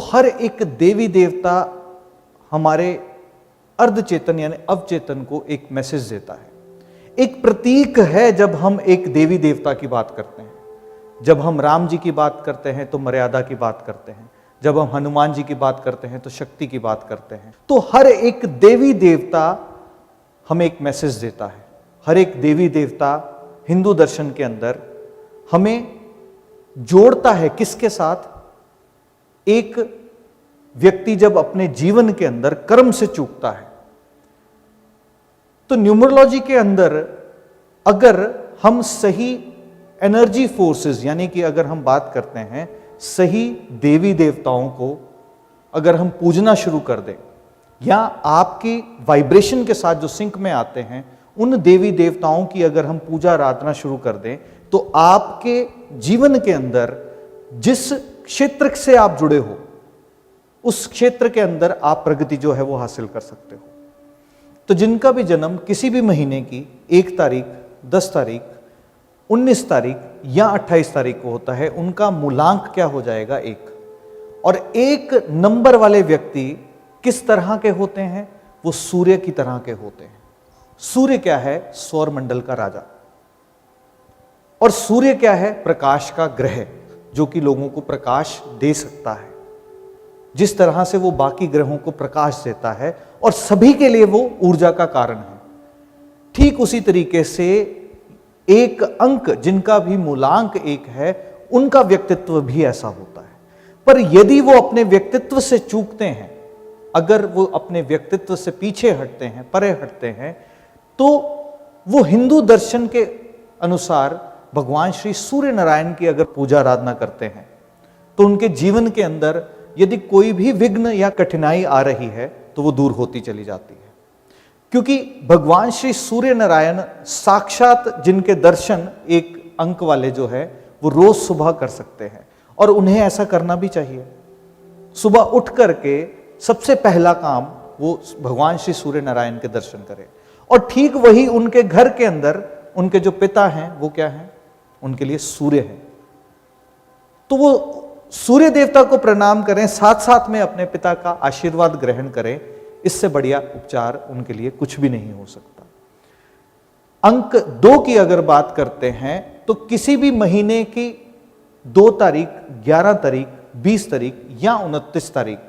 हर एक देवी देवता हमारे अर्धचेतन यानी अवचेतन को एक मैसेज देता है, एक प्रतीक है। जब हम एक देवी देवता की बात करते हैं, जब हम राम जी की बात करते हैं तो मर्यादा की बात करते हैं, जब हम हनुमान जी की बात करते हैं तो शक्ति की बात करते हैं। तो हर एक देवी देवता हमें एक मैसेज देता है। हर एक देवी देवता हिंदू दर्शन के अंदर हमें जोड़ता है किसके साथ? एक व्यक्ति जब अपने जीवन के अंदर कर्म से चूकता है, तो न्यूमरोलॉजी के अंदर अगर हम सही एनर्जी फोर्सेस यानी कि अगर हम बात करते हैं सही देवी देवताओं को अगर हम पूजना शुरू कर दें या आपकी वाइब्रेशन के साथ जो सिंक में आते हैं उन देवी देवताओं की अगर हम पूजा आराधना शुरू कर दें, तो आपके जीवन के अंदर जिस क्षेत्र से आप जुड़े हो उस क्षेत्र के अंदर आप प्रगति जो है वो हासिल कर सकते हो। तो जिनका भी जन्म किसी भी महीने की 1 तारीख, 10 तारीख, 19 तारीख या 28 तारीख को होता है, उनका मूलांक क्या हो जाएगा? 1। और 1 नंबर वाले व्यक्ति किस तरह के होते हैं? वो सूर्य की तरह के होते हैं। सूर्य क्या है? सौर मंडल का राजा। और सूर्य क्या है? प्रकाश का ग्रह, जो कि लोगों को प्रकाश दे सकता है। जिस तरह से वो बाकी ग्रहों को प्रकाश देता है और सभी के लिए वो ऊर्जा का कारण है, ठीक उसी तरीके से एक अंक जिनका भी मूलांक 1 है, उनका व्यक्तित्व भी ऐसा होता है। पर यदि वो अपने व्यक्तित्व से चूकते हैं, अगर वो अपने व्यक्तित्व से पीछे हटते हैं, परे हटते हैं, तो वो हिंदू दर्शन के अनुसार भगवान श्री सूर्य नारायण की अगर पूजा आराधना करते हैं तो उनके जीवन के अंदर यदि कोई भी विघ्न या कठिनाई आ रही है तो वो दूर होती चली जाती है। क्योंकि भगवान श्री सूर्य नारायण साक्षात जिनके दर्शन 1 अंक वाले जो है वो रोज सुबह कर सकते हैं, और उन्हें ऐसा करना भी चाहिए। सुबह उठ करके सबसे पहला काम वो भगवान श्री सूर्य नारायण के दर्शन करें। और ठीक वही उनके घर के अंदर उनके जो पिता हैं वो क्या हैं? उनके लिए सूर्य है। तो वो सूर्य देवता को प्रणाम करें, साथ साथ में अपने पिता का आशीर्वाद ग्रहण करें। इससे बढ़िया उपचार उनके लिए कुछ भी नहीं हो सकता। अंक 2 की अगर बात करते हैं तो किसी भी महीने की 2 तारीख, 11 तारीख, 20 तारीख या 29 तारीख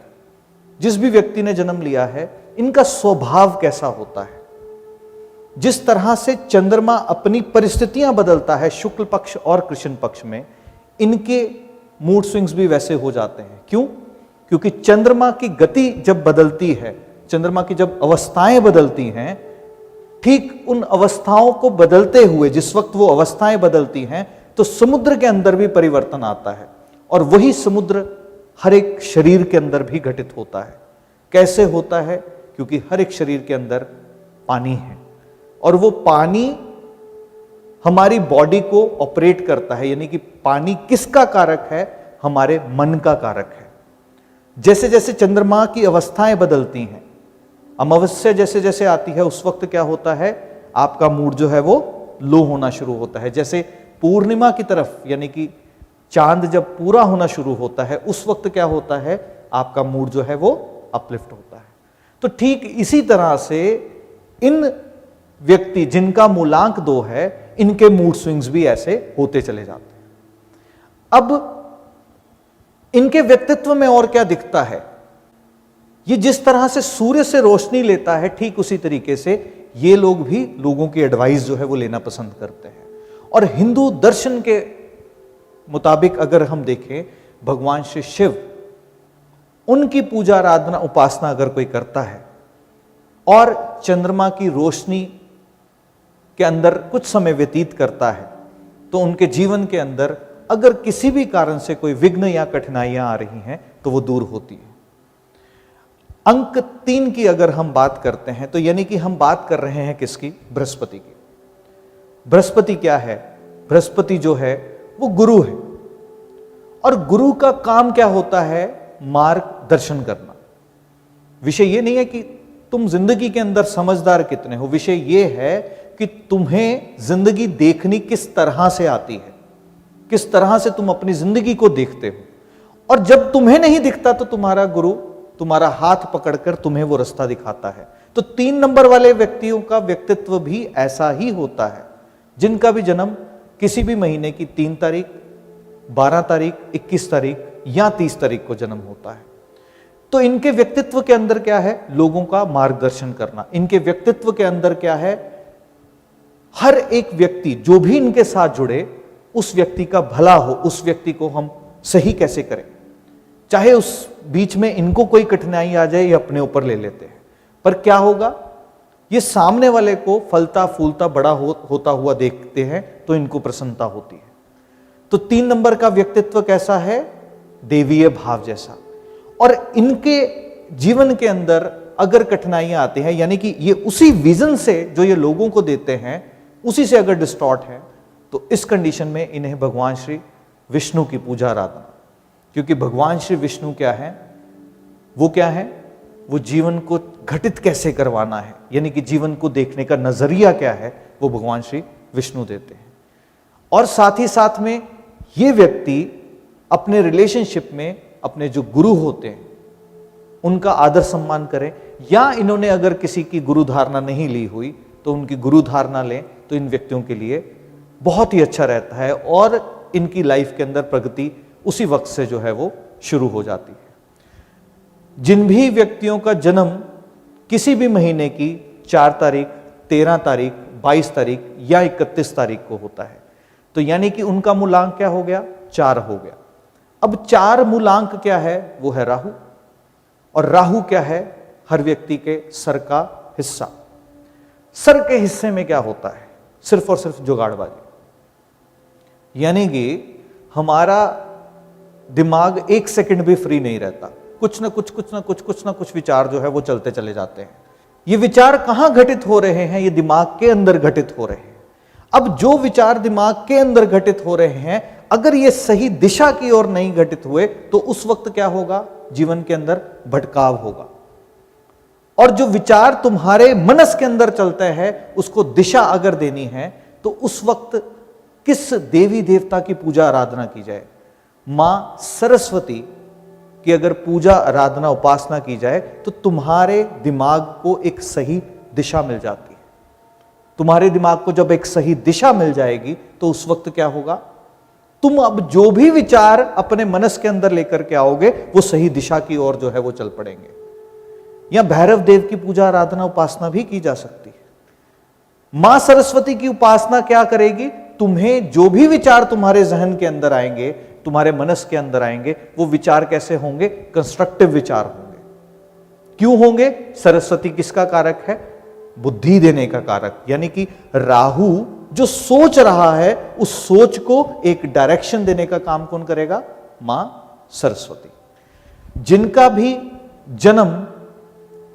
जिस भी व्यक्ति ने जन्म लिया है, इनका स्वभाव कैसा होता है? जिस तरह से चंद्रमा अपनी परिस्थितियां बदलता है शुक्ल पक्ष और कृष्ण पक्ष में, इनके मूड स्विंग्स भी वैसे हो जाते हैं। क्यों? क्योंकि चंद्रमा की गति जब बदलती है, चंद्रमा की जब अवस्थाएं बदलती हैं, ठीक उन अवस्थाओं को बदलते हुए जिस वक्त वो अवस्थाएं बदलती हैं तो समुद्र के अंदर भी परिवर्तन आता है, और वही समुद्र हर एक शरीर के अंदर भी घटित होता है। कैसे होता है? क्योंकि हर एक शरीर के अंदर पानी है, और वो पानी हमारी बॉडी को ऑपरेट करता है। यानी कि पानी किसका कारक है? हमारे मन का कारक है। जैसे जैसे चंद्रमा की अवस्थाएं बदलती हैं, अमावस्या जैसे जैसे आती है, उस वक्त क्या होता है? आपका मूड जो है वो लो होना शुरू होता है। जैसे पूर्णिमा की तरफ यानी कि चांद जब पूरा होना शुरू होता है, उस वक्त क्या होता है? आपका मूड जो है वो अपलिफ्ट होता है। तो ठीक इसी तरह से इन व्यक्ति जिनका मूलांक 2 है, इनके मूड स्विंग्स भी ऐसे होते चले जाते हैं। अब इनके व्यक्तित्व में और क्या दिखता है? ये जिस तरह से सूर्य से रोशनी लेता है, ठीक उसी तरीके से ये लोग भी लोगों की एडवाइस जो है वो लेना पसंद करते हैं। और हिंदू दर्शन के मुताबिक अगर हम देखें, भगवान श्री शिव, उनकी पूजा आराधना उपासना अगर कोई करता है और चंद्रमा की रोशनी के अंदर कुछ समय व्यतीत करता है, तो उनके जीवन के अंदर अगर किसी भी कारण से कोई विघ्न या कठिनाइयां आ रही हैं तो वो दूर होती है। अंक 3 की अगर हम बात करते हैं तो यानी कि हम बात कर रहे हैं किसकी? बृहस्पति की। बृहस्पति क्या है? बृहस्पति जो है वो गुरु है, और गुरु का काम क्या होता है? मार्गदर्शन करना। विषय ये नहीं है कि तुम जिंदगी के अंदर समझदार कितने हो, विषय ये है कि तुम्हें जिंदगी देखनी किस तरह से आती है, किस तरह से तुम अपनी जिंदगी को देखते हो। और जब तुम्हें नहीं दिखता तो तुम्हारा गुरु तुम्हारा हाथ पकड़कर तुम्हें वो रास्ता दिखाता है। तो 3 नंबर वाले व्यक्तियों का व्यक्तित्व भी ऐसा ही होता है, जिनका भी जन्म किसी भी महीने की 3 तारीख, 12 तारीख, 21 तारीख या 30 तारीख को जन्म होता है। तो इनके व्यक्तित्व के अंदर क्या है? लोगों का मार्गदर्शन करना। इनके व्यक्तित्व के अंदर क्या है? हर एक व्यक्ति जो भी इनके साथ जुड़े उस व्यक्ति का भला हो, उस व्यक्ति को हम सही कैसे करें। चाहे उस बीच में इनको कोई कठिनाई आ जाए, ये अपने ऊपर ले लेते हैं, पर क्या होगा? ये सामने वाले को फलता फूलता बड़ा होता हुआ देखते हैं तो इनको प्रसन्नता होती है। तो 3 नंबर का व्यक्तित्व कैसा है? देवीय भाव जैसा। और इनके जीवन के अंदर अगर कठिनाइयां आती हैं, यानी कि ये उसी विजन से जो ये लोगों को देते हैं उसी से अगर डिस्टॉर्ट है, तो इस कंडीशन में इन्हें भगवान श्री विष्णु की पूजा आराधना, क्योंकि भगवान श्री विष्णु क्या है? वो क्या है? वो जीवन को घटित कैसे करवाना है, यानी कि जीवन को देखने का नजरिया क्या है, वो भगवान श्री विष्णु देते हैं। और साथ ही साथ में ये व्यक्ति अपने रिलेशनशिप में अपने जो गुरु होते हैं उनका आदर सम्मान करें, या इन्होंने अगर किसी की गुरु धारणा नहीं ली हुई तो उनकी गुरु धारणा लें, तो इन व्यक्तियों के लिए बहुत ही अच्छा रहता है और इनकी लाइफ के अंदर प्रगति उसी वक्त से जो है वो शुरू हो जाती है। जिन भी व्यक्तियों का जन्म किसी भी महीने की 4 तारीख, 13 तारीख, 22 तारीख या 31 तारीख को होता है, तो यानी कि उनका मूलांक क्या हो गया? 4 हो गया। अब 4 मूलांक क्या है? वो है राहु। और राहु क्या है? हर व्यक्ति के सर का हिस्सा। सर के हिस्से में क्या होता है? सिर्फ और सिर्फ जुगाड़बाजी। यानी कि हमारा दिमाग 1 सेकंड भी फ्री नहीं रहता, कुछ ना कुछ विचार जो है वो चलते चले जाते हैं। ये विचार कहां घटित हो रहे हैं? ये दिमाग के अंदर घटित हो रहे हैं। अब जो विचार दिमाग के अंदर घटित हो रहे हैं, अगर ये सही दिशा की ओर नहीं घटित हुए तो उस वक्त क्या होगा? जीवन के अंदर भटकाव होगा। और जो विचार तुम्हारे मनस के अंदर चलते हैं उसको दिशा अगर देनी है तो उस वक्त किस देवी देवता की पूजा आराधना की जाए? मां सरस्वती की अगर पूजा आराधना उपासना की जाए तो तुम्हारे दिमाग को एक सही दिशा मिल जाती है। तुम्हारे दिमाग को जब एक सही दिशा मिल जाएगी तो उस वक्त क्या होगा? तुम अब जो भी विचार अपने मनस के अंदर लेकर के आओगे वो सही दिशा की ओर जो है वो चल पड़ेंगे। या भैरव देव की पूजा आराधना उपासना भी की जा सकती है। मां सरस्वती की उपासना क्या करेगी? तुम्हें जो भी विचार तुम्हारे जहन के अंदर आएंगे, तुम्हारे मनस के अंदर आएंगे, वो विचार कैसे होंगे? कंस्ट्रक्टिव विचार होंगे। क्यों होंगे? सरस्वती किसका कारक है? बुद्धि देने का कारक। यानी कि राहु जो सोच रहा है उस सोच को एक डायरेक्शन देने का काम कौन करेगा? मां सरस्वती। जिनका भी जन्म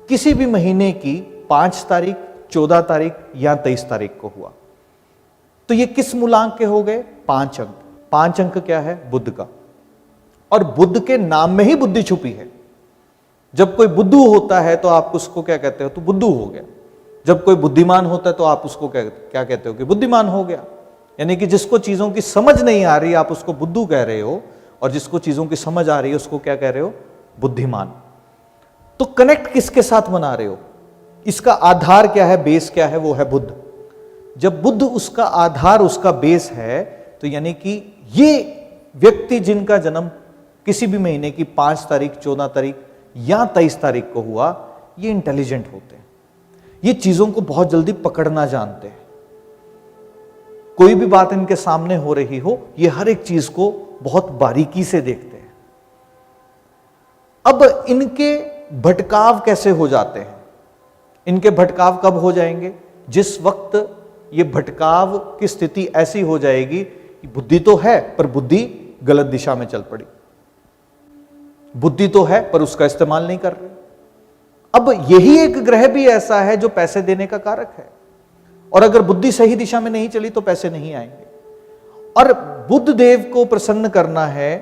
किसी भी महीने की 5 तारीख, 14 तारीख या 23 तारीख को हुआ, तो ये किस मूलांक के हो गए? 5 अंक। 5 अंक क्या है? बुध का। और बुध के नाम में ही बुद्धि छुपी है। जब कोई बुद्धू होता है तो आप उसको क्या कहते हो? तो बुद्धू हो गया। जब कोई बुद्धिमान होता है तो आप उसको क्या कहते हो? कि बुद्धिमान हो गया। यानी कि जिसको चीजों की समझ नहीं आ रही आप उसको बुद्धू कह रहे हो, और जिसको चीजों की समझ आ रही है उसको क्या कह रहे हो? बुद्धिमान। तो कनेक्ट किसके साथ बना रहे हो? इसका आधार क्या है? बेस क्या है? वो है बुद्ध। जब बुद्ध उसका आधार, उसका बेस है, तो यानी कि ये व्यक्ति जिनका जन्म किसी भी महीने की 5 तारीख, 14 तारीख या 23 तारीख को हुआ, ये इंटेलिजेंट होते हैं। ये चीजों को बहुत जल्दी पकड़ना जानते हैं। कोई भी बात इनके सामने हो रही हो, ये हर एक चीज को बहुत बारीकी से देखते हैं। अब इनके भटकाव कैसे हो जाते हैं? इनके भटकाव कब हो जाएंगे? जिस वक्त ये भटकाव की स्थिति ऐसी हो जाएगी कि बुद्धि तो है पर बुद्धि गलत दिशा में चल पड़ी। बुद्धि तो है पर उसका इस्तेमाल नहीं कर रहे। अब यही एक ग्रह भी ऐसा है जो पैसे देने का कारक है, और अगर बुद्धि सही दिशा में नहीं चली तो पैसे नहीं आएंगे। और बुद्ध देव को प्रसन्न करना है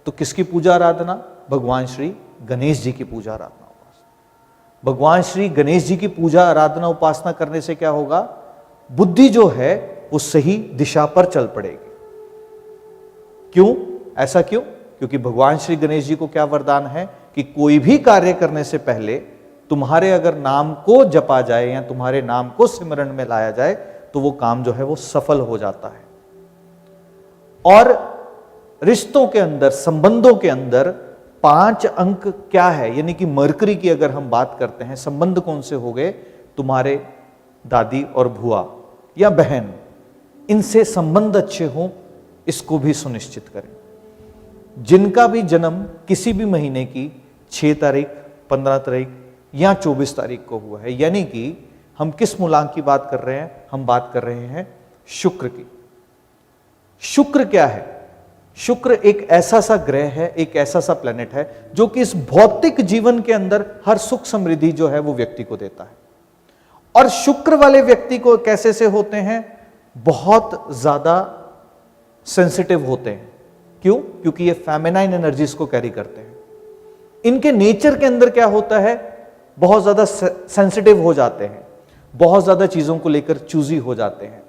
तो किसकी पूजा आराधना? भगवान श्री गणेश जी की पूजा आराधना उपासना। भगवान श्री गणेश जी की पूजा आराधना उपासना करने से क्या होगा? बुद्धि जो है वो सही दिशा पर चल पड़ेगी। क्यों? ऐसा क्यों? क्योंकि भगवान श्री गणेश जी को क्या वरदान है कि कोई भी कार्य करने से पहले तुम्हारे अगर नाम को जपा जाए या तुम्हारे नाम को सिमरण में लाया जाए तो वो काम जो है वो सफल हो जाता है। और रिश्तों के अंदर, संबंधों के अंदर 5 अंक क्या है, यानी कि मरकरी की अगर हम बात करते हैं, संबंध कौन से हो गए, तुम्हारे दादी और भुआ या बहन, इनसे संबंध अच्छे हों, इसको भी सुनिश्चित करें। जिनका भी जन्म किसी भी महीने की 6 तारीख, 15 तारीख या 24 तारीख को हुआ है, यानी कि हम किस मूलांक की बात कर रहे हैं, हम बात कर रहे हैं शुक्र की। शुक्र क्या है? शुक्र एक ऐसा सा ग्रह है, एक ऐसा सा प्लेनेट है जो कि इस भौतिक जीवन के अंदर हर सुख समृद्धि जो है वो व्यक्ति को देता है। और शुक्र वाले व्यक्ति को कैसे से होते हैं? बहुत ज्यादा सेंसिटिव होते हैं। क्यों? क्योंकि ये फेमिनाइन एनर्जीज को कैरी करते हैं। इनके नेचर के अंदर क्या होता है? बहुत ज्यादा सेंसिटिव हो जाते हैं, बहुत ज्यादा चीजों को लेकर चूजी हो जाते हैं,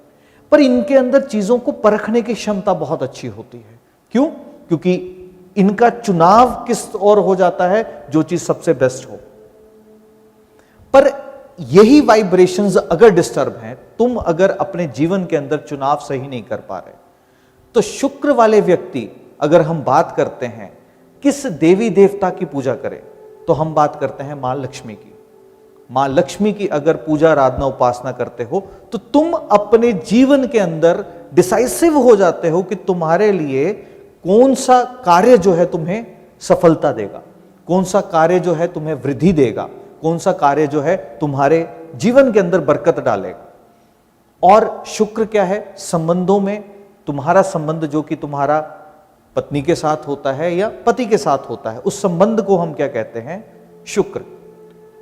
पर इनके अंदर चीजों को परखने की क्षमता बहुत अच्छी होती है। क्यों? क्योंकि इनका चुनाव किस ओर हो जाता है, जो चीज सबसे बेस्ट हो। पर यही वाइब्रेशंस अगर डिस्टर्ब हैं, तुम अगर अपने जीवन के अंदर चुनाव सही नहीं कर पा रहे, तो शुक्र वाले व्यक्ति, अगर हम बात करते हैं किस देवी देवता की पूजा करें, तो हम बात करते हैं मां लक्ष्मी की। मां लक्ष्मी की अगर पूजा आराधना उपासना करते हो तो तुम अपने जीवन के अंदर डिसाइसिव हो जाते हो कि तुम्हारे लिए कौन सा कार्य जो है तुम्हें सफलता देगा, कौन सा कार्य जो है तुम्हें वृद्धि देगा, कौन सा कार्य जो है तुम्हारे जीवन के अंदर बरकत डालेगा। और शुक्र क्या है? संबंधों में तुम्हारा संबंध जो कि तुम्हारा पत्नी के साथ होता है या पति के साथ होता है, उस संबंध को हम क्या कहते हैं? शुक्र।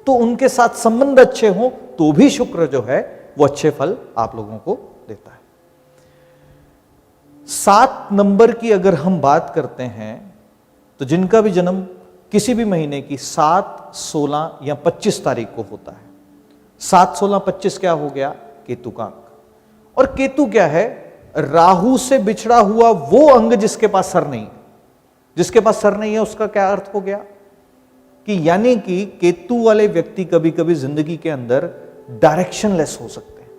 तो उनके साथ संबंध अच्छे हों तो भी शुक्र जो है वो अच्छे फल आप लोगों को देता है। 7 नंबर की अगर हम बात करते हैं तो जिनका भी जन्म किसी भी महीने की 7, 16 या 25 तारीख को होता है। 7, 16, 25 क्या हो गया? केतु का अंक। और केतु क्या है? राहु से बिछड़ा हुआ वो अंग जिसके पास सर नहीं है। जिसके पास सर नहीं है उसका क्या अर्थ हो गया? कि यानी कि केतु वाले व्यक्ति कभी कभी जिंदगी के अंदर डायरेक्शनलेस हो सकते हैं।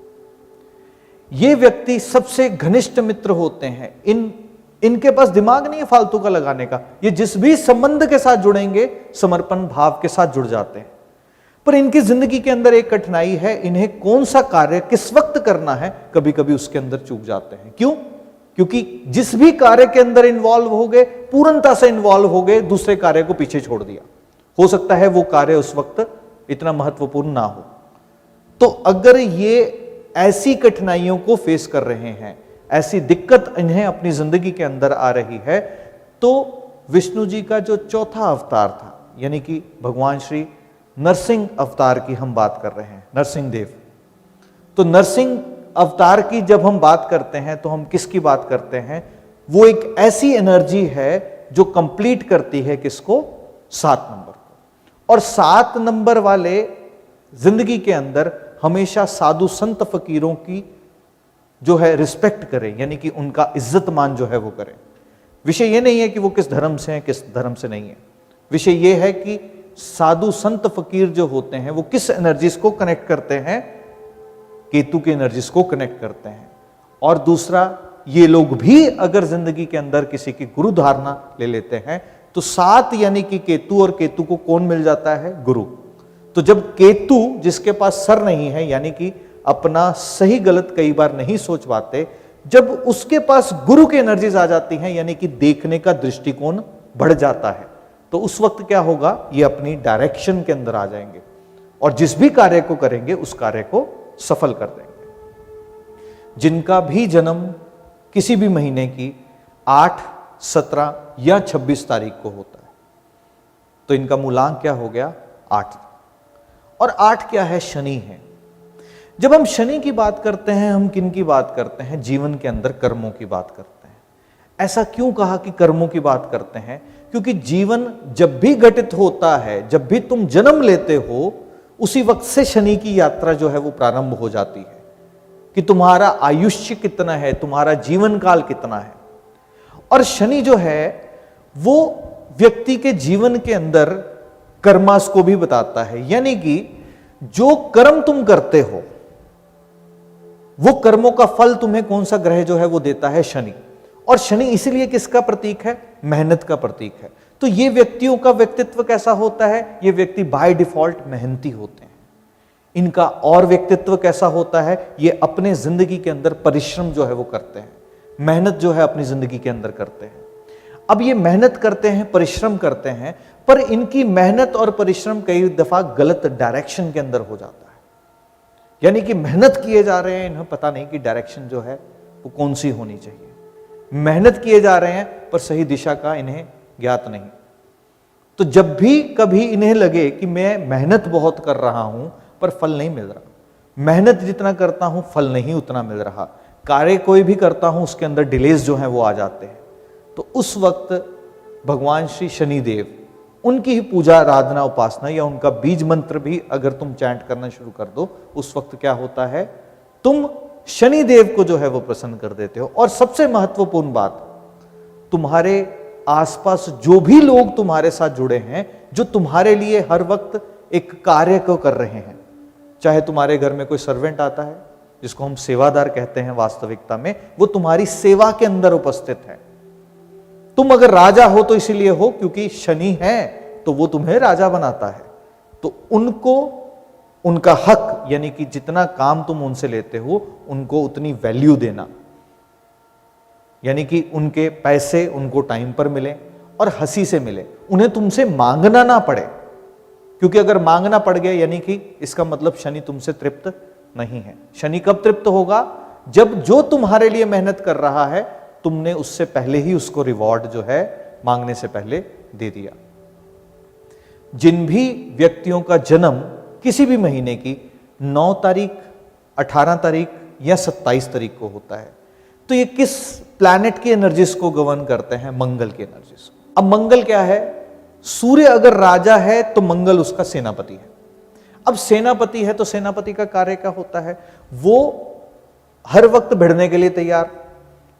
ये व्यक्ति सबसे घनिष्ठ मित्र होते हैं, इनके पास दिमाग नहीं है फालतू का लगाने का। ये जिस भी संबंध के साथ जुड़ेंगे समर्पण भाव के साथ जुड़ जाते हैं। पर इनकी जिंदगी के अंदर एक कठिनाई है, इन्हें कौन सा कार्य किस वक्त करना है कभी कभी उसके अंदर चूक जाते हैं। क्यों? क्योंकि जिस भी कार्य के अंदर इन्वॉल्व हो गए, पूर्णता से इन्वॉल्व हो गए, दूसरे कार्य को पीछे छोड़ दिया। हो सकता है वो कार्य उस वक्त इतना महत्वपूर्ण ना हो। तो अगर ये ऐसी कठिनाइयों को फेस कर रहे हैं, ऐसी दिक्कत इन्हें अपनी जिंदगी के अंदर आ रही है, तो विष्णु जी का जो चौथा अवतार था, यानी कि भगवान श्री नरसिंह अवतार की हम बात कर रहे हैं, नरसिंह देव। तो नरसिंह अवतार की जब हम बात करते हैं तो हम किसकी बात करते हैं? वो एक ऐसी एनर्जी है जो कंप्लीट करती है किसको? 7 नंबर को। और 7 नंबर वाले जिंदगी के अंदर हमेशा साधु संत फकीरों की जो है रिस्पेक्ट करें, यानी कि उनका इज्जत मान जो है वो करें। विषय ये नहीं है कि वो किस धर्म से हैं, किस धर्म से नहीं है। विषय ये है कि साधु संत फकीर जो होते हैं वो किस एनर्जीज को कनेक्ट करते हैं? केतु की एनर्जीज को कनेक्ट करते हैं। और दूसरा, ये लोग भी अगर जिंदगी के अंदर किसी की गुरु धारणा ले लेते हैं तो 7 यानी कि केतु, और केतु को कौन मिल जाता है? गुरु। तो जब केतु जिसके पास सर नहीं है, यानी कि अपना सही गलत कई बार नहीं सोच पाते, जब उसके पास गुरु की एनर्जीज आ जाती हैं, यानी कि देखने का दृष्टिकोण बढ़ जाता है, तो उस वक्त क्या होगा? ये अपनी डायरेक्शन के अंदर आ जाएंगे और जिस भी कार्य को करेंगे उस कार्य को सफल कर देंगे। जिनका भी जन्म किसी भी महीने की 8, 17 या 26 तारीख को होता है, तो इनका मूलांक क्या हो गया? 8। और 8 क्या है? शनि है। जब हम शनि की बात करते हैं, हम किन की बात करते हैं? जीवन के अंदर कर्मों की बात करते हैं। ऐसा क्यों कहा कि कर्मों की बात करते हैं? क्योंकि जीवन जब भी घटित होता है, जब भी तुम जन्म लेते हो, उसी वक्त से शनि की यात्रा जो है वो प्रारंभ हो जाती है कि तुम्हारा आयुष्य कितना है, तुम्हारा जीवन काल कितना है। और शनि जो है वो व्यक्ति के जीवन के अंदर कर्मास को भी बताता है, यानी कि जो कर्म तुम करते हो वो कर्मों का फल तुम्हें कौन सा ग्रह जो है वो देता है, शनि। और शनि इसलिए किसका प्रतीक है, मेहनत का प्रतीक है। तो ये व्यक्तियों का व्यक्तित्व कैसा होता है, ये व्यक्ति बाय डिफॉल्ट मेहनती होते हैं। इनका और व्यक्तित्व कैसा होता है, ये अपने जिंदगी के अंदर परिश्रम जो है वो करते हैं, मेहनत जो है अपनी जिंदगी के अंदर करते हैं। अब ये मेहनत करते हैं, परिश्रम करते हैं, पर इनकी मेहनत और परिश्रम कई दफा गलत डायरेक्शन के अंदर हो जाता है। यानी कि मेहनत किए जा रहे हैं, इन्हें पता नहीं कि डायरेक्शन जो है वो कौन सी होनी चाहिए। मेहनत किए जा रहे हैं पर सही दिशा का इन्हें ज्ञात नहीं। तो जब भी कभी इन्हें लगे कि मैं मेहनत बहुत कर रहा हूं पर फल नहीं मिल रहा, मेहनत जितना करता हूं फल नहीं उतना मिल रहा, कार्य कोई भी करता हूं उसके अंदर डिलेज जो है वो आ जाते हैं, तो उस वक्त भगवान श्री शनिदेव, उनकी ही पूजा आराधना उपासना या उनका बीज मंत्र भी अगर तुम चैंट करना शुरू कर दो, उस वक्त क्या होता है, तुम शनिदेव को जो है वो प्रसन्न कर देते हो। और सबसे महत्वपूर्ण बात, तुम्हारे आसपास जो भी लोग तुम्हारे साथ जुड़े हैं, जो तुम्हारे लिए हर वक्त एक कार्य को कर रहे हैं, चाहे तुम्हारे घर में कोई सर्वेंट आता है जिसको हम सेवादार कहते हैं, वास्तविकता में वो तुम्हारी सेवा के अंदर उपस्थित है। तुम अगर राजा हो तो इसीलिए हो क्योंकि शनि है तो वो तुम्हें राजा बनाता है, तो उनको उनका हक, यानी कि जितना काम तुम उनसे लेते हो उनको उतनी वैल्यू देना, यानी कि उनके पैसे उनको टाइम पर मिले और हंसी से मिले, उन्हें तुमसे मांगना ना पड़े। क्योंकि अगर मांगना पड़ गया यानी कि इसका मतलब शनि तुमसे तृप्त नहीं है। शनि कब तृप्त होगा, जब जो तुम्हारे लिए मेहनत कर रहा है तुमने उससे पहले ही उसको रिवॉर्ड जो है मांगने से पहले दे दिया। जिन भी व्यक्तियों का जन्म किसी भी महीने की 9 तारीख, 18 तारीख या 27 तारीख को होता है, तो ये किस प्लैनेट की एनर्जीज को गवर्न करते हैं, मंगल की एनर्जीज को। अब मंगल क्या है, सूर्य अगर राजा है तो मंगल उसका सेनापति है। अब सेनापति है तो सेनापति का कार्य क्या होता है, वो हर वक्त भिड़ने के लिए तैयार,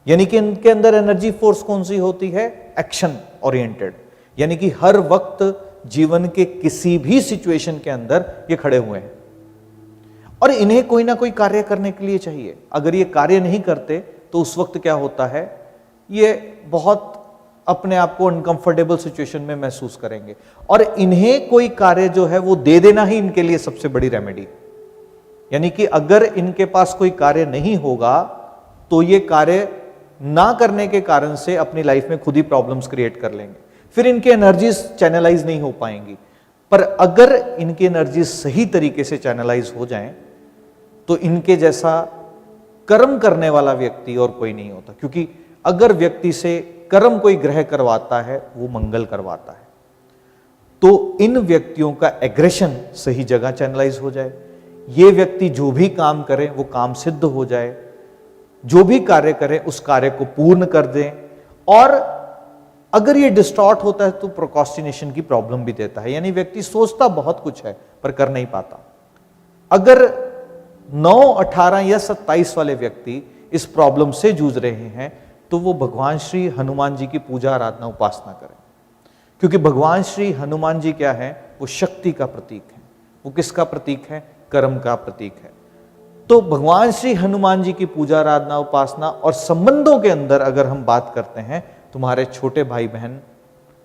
यानी कि इनके अंदर एनर्जी फोर्स कौन सी होती है, एक्शन ओरिएंटेड, यानी कि हर वक्त जीवन के किसी भी सिचुएशन के अंदर ये खड़े हुए हैं और इन्हें कोई ना कोई कार्य करने के लिए चाहिए। अगर ये कार्य नहीं करते तो उस वक्त क्या होता है, ये बहुत अपने आप को अनकंफर्टेबल सिचुएशन में महसूस करेंगे और इन्हें कोई कार्य जो है वो दे देना ही इनके लिए सबसे बड़ी रेमेडी। यानी कि अगर इनके पास कोई कार्य नहीं होगा तो ये कार्य ना करने के कारण से अपनी लाइफ में खुद ही प्रॉब्लम्स क्रिएट कर लेंगे, फिर इनकी एनर्जीज चैनलाइज नहीं हो पाएंगी। पर अगर इनकी एनर्जीज सही तरीके से चैनलाइज हो जाएं तो इनके जैसा कर्म करने वाला व्यक्ति और कोई नहीं होता, क्योंकि अगर व्यक्ति से कर्म कोई ग्रह करवाता है वो मंगल करवाता है। तो इन व्यक्तियों का एग्रेशन सही जगह चैनलाइज हो जाए, ये व्यक्ति जो भी काम करे वो काम सिद्ध हो जाए, जो भी कार्य करे उस कार्य को पूर्ण कर दें। और अगर ये डिस्टॉर्ट होता है तो प्रोक्रास्टिनेशन की प्रॉब्लम भी देता है, यानी व्यक्ति सोचता बहुत कुछ है पर कर नहीं पाता। अगर 9, 18 या 27 वाले व्यक्ति इस प्रॉब्लम से जूझ रहे हैं तो वो भगवान श्री हनुमान जी की पूजा आराधना उपासना करें, क्योंकि भगवान श्री हनुमान जी क्या है, वो शक्ति का प्रतीक है। वो किसका प्रतीक है, कर्म का प्रतीक है। तो भगवान श्री हनुमान जी की पूजा आराधना उपासना और संबंधों के अंदर अगर हम बात करते हैं, तुम्हारे छोटे भाई बहन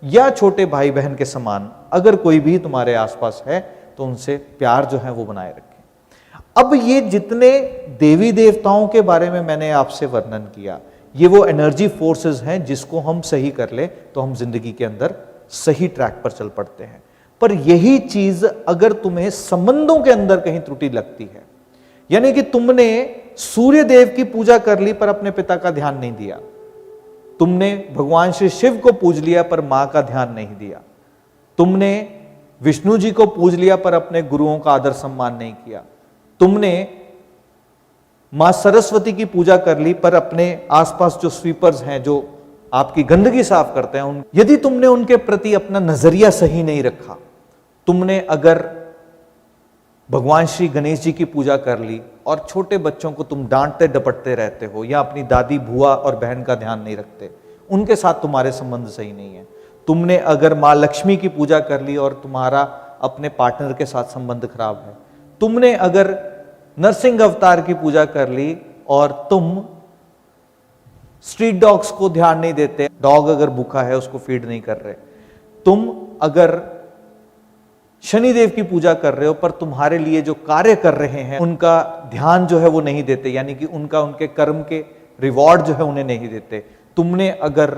या छोटे भाई बहन के समान अगर कोई भी तुम्हारे आसपास है तो उनसे प्यार जो है वो बनाए रखें। अब ये जितने देवी देवताओं के बारे में मैंने आपसे वर्णन किया, ये वो एनर्जी फोर्सेस हैं जिसको हम सही कर ले तो हम जिंदगी के अंदर सही ट्रैक पर चल पड़ते हैं। पर यही चीज अगर तुम्हें संबंधों के अंदर कहीं त्रुटि लगती है, यानी कि तुमने सूर्य देव की पूजा कर ली पर अपने पिता का ध्यान नहीं दिया, तुमने भगवान श्री शिव को पूज लिया पर मां का ध्यान नहीं दिया, तुमने विष्णु जी को पूज लिया पर अपने गुरुओं का आदर सम्मान नहीं किया, तुमने मां सरस्वती की पूजा कर ली पर अपने आसपास जो स्वीपर्स हैं, जो आपकी गंदगी साफ करते हैं, यदि तुमने उनके प्रति अपना नजरिया सही नहीं रखा, तुमने अगर भगवान श्री गणेश जी की पूजा कर ली और छोटे बच्चों को तुम डांटते डपटते रहते हो या अपनी दादी बुआ और बहन का ध्यान नहीं रखते, उनके साथ तुम्हारे संबंध सही नहीं है, तुमने अगर माँ लक्ष्मी की पूजा कर ली और तुम्हारा अपने पार्टनर के साथ संबंध खराब है, तुमने अगर नरसिंह अवतार की पूजा कर ली और तुम स्ट्रीट डॉग्स को ध्यान नहीं देते, डॉग अगर भूखा है उसको फीड नहीं कर रहे, तुम अगर शनिदेव की पूजा कर रहे हो पर तुम्हारे लिए जो कार्य कर रहे हैं उनका ध्यान जो है वो नहीं देते, यानी कि उनके कर्म के रिवॉर्ड जो है उन्हें नहीं देते, तुमने अगर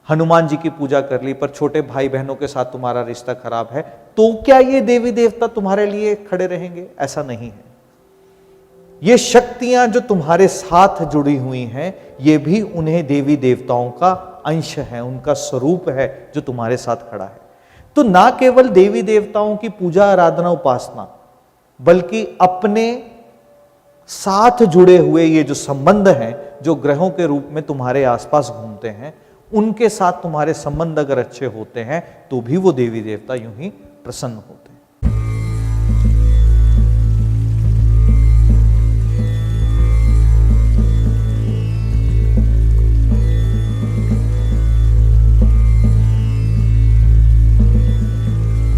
हनुमान जी की पूजा कर ली पर छोटे भाई बहनों के साथ तुम्हारा रिश्ता खराब है, तो क्या ये देवी देवता तुम्हारे लिए खड़े रहेंगे? ऐसा नहीं है। ये शक्तियां जो तुम्हारे साथ जुड़ी हुई हैं, ये भी उन्हें देवी देवताओं का अंश है, उनका स्वरूप है जो तुम्हारे साथ खड़ा है। तो ना केवल देवी देवताओं की पूजा आराधना उपासना, बल्कि अपने साथ जुड़े हुए ये जो संबंध हैं, जो ग्रहों के रूप में तुम्हारे आसपास घूमते हैं, उनके साथ तुम्हारे संबंध अगर अच्छे होते हैं तो भी वो देवी देवता यूं ही प्रसन्न होते हैं।